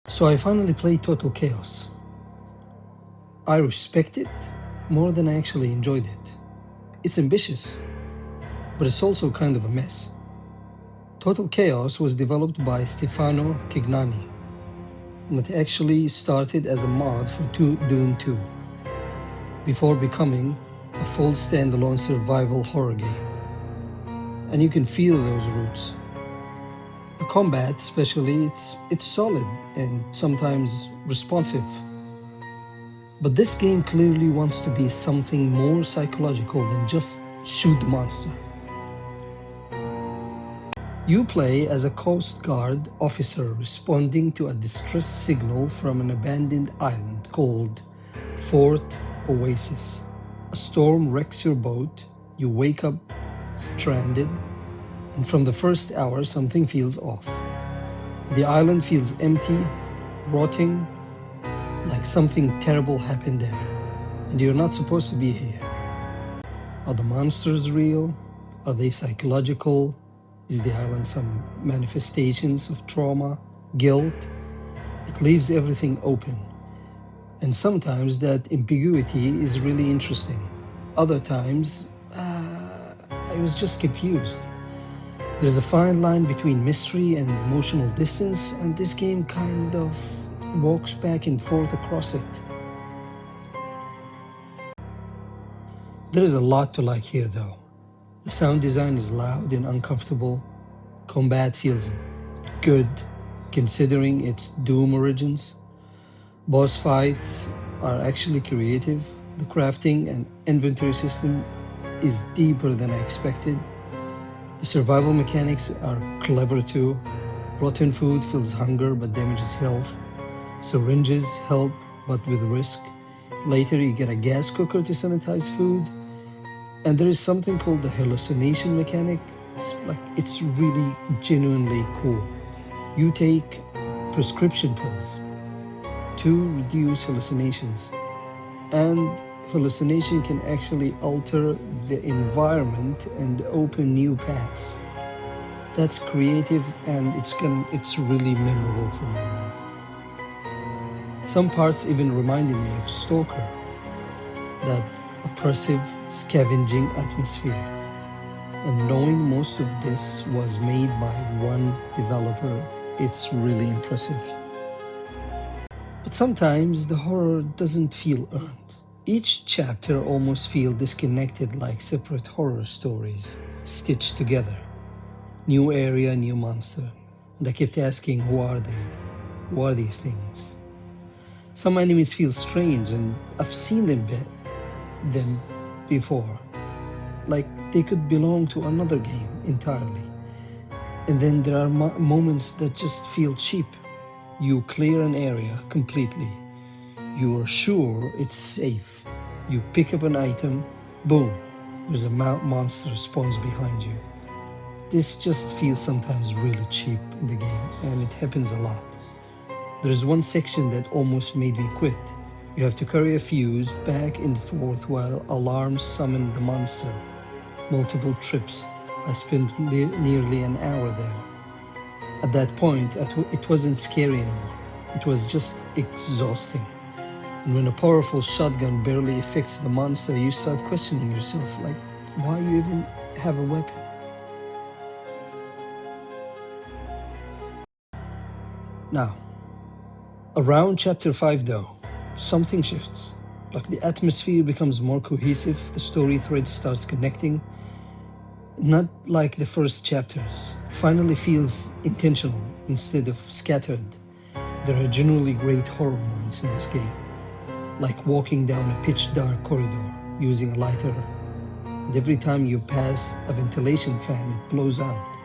So I finally played Total Chaos. I respect it more than I actually enjoyed it. It's ambitious, but it's also kind of a mess. Total Chaos was developed by Stefano Cignani, and it actually started as a mod for Doom 2, before becoming a full standalone survival horror game. And you can feel those roots. The combat, especially, it's solid and sometimes responsive. But this game clearly wants to be something more psychological than just shoot the monster. You play as a Coast Guard officer responding to a distress signal from an abandoned island called Fort Oasis. A storm wrecks your boat, you wake up stranded, and from the first hour something feels off. The island feels empty, rotting, like something terrible happened there, and you're not supposed to be here. Are the monsters real? Are they psychological? Is the island some manifestations of trauma, guilt? It leaves everything open. And sometimes that ambiguity is really interesting. Other times, I was just confused. There's a fine line between mystery and emotional distance, and this game kind of walks back and forth across it. There is a lot to like here though. The sound design is loud and uncomfortable. Combat feels good considering its Doom origins. Boss fights are actually creative. The crafting and inventory system is deeper than I expected. The survival mechanics are clever too. Rotten food fills hunger but damages health. Syringes help but with risk. Later you get a gas cooker to sanitize food. And there is something called the hallucination mechanic. It's really genuinely cool. You take prescription pills to reduce hallucinations, and hallucination can actually alter the environment and open new paths. That's creative, and it's really memorable for me now. Some parts even reminded me of Stalker, that oppressive scavenging atmosphere. And knowing most of this was made by one developer, it's really impressive. But sometimes the horror doesn't feel earned. Each chapter almost feels disconnected, like separate horror stories stitched together. New area, new monster. And I kept asking, who are they? Who are these things? Some enemies feel strange, and I've seen them before. Like they could belong to another game entirely. And then there are moments that just feel cheap. You clear an area completely. You're sure it's safe. You pick up an item, boom, there's a monster spawns behind you. This just feels sometimes really cheap in the game, and it happens a lot. There's one section that almost made me quit. You have to carry a fuse back and forth while alarms summon the monster. Multiple trips. I spent nearly an hour there. At that point, it wasn't scary anymore. It was just exhausting. And when a powerful shotgun barely affects the monster, you start questioning yourself, like, why you even have a weapon? Now, around chapter 5 though, something shifts. Like the atmosphere becomes more cohesive, the story thread starts connecting. Not like the first chapters. It finally feels intentional instead of scattered. There are genuinely great horror moments in this game, like walking down a pitch dark corridor using a lighter, and every time you pass a ventilation fan it blows out.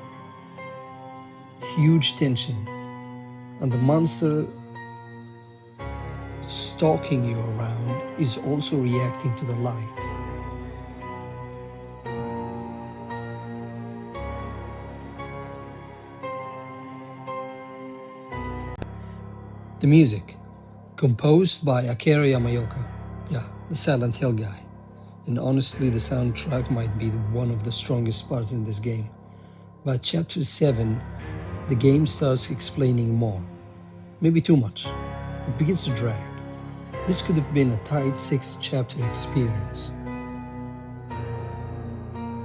Huge tension, and the monster stalking you around is also reacting to the light. The music, composed by Akira Yamaoka, the Silent Hill guy. And honestly, the soundtrack might be one of the strongest parts in this game. By chapter 7, the game starts explaining more. maybe too much. It begins to drag. This could have been a tight 6-chapter experience.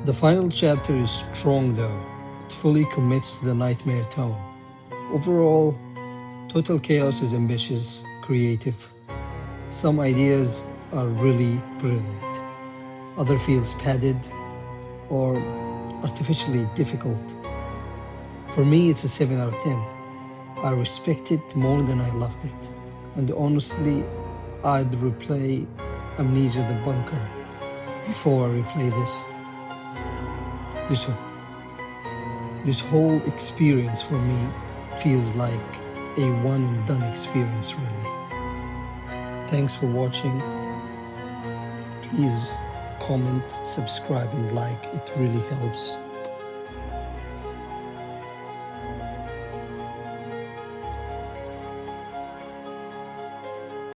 The final chapter is strong though. It fully commits to the nightmare tone. Overall, Total Chaos is ambitious, creative. Some ideas are really brilliant. Other feels padded or artificially difficult. For me, it's a 7 out of 10. I respect it more than I loved it. And honestly, I'd replay Amnesia the Bunker before I replay this. This whole experience for me feels like a one and done experience, really. Thanks for watching. Please comment, subscribe and like, it really helps.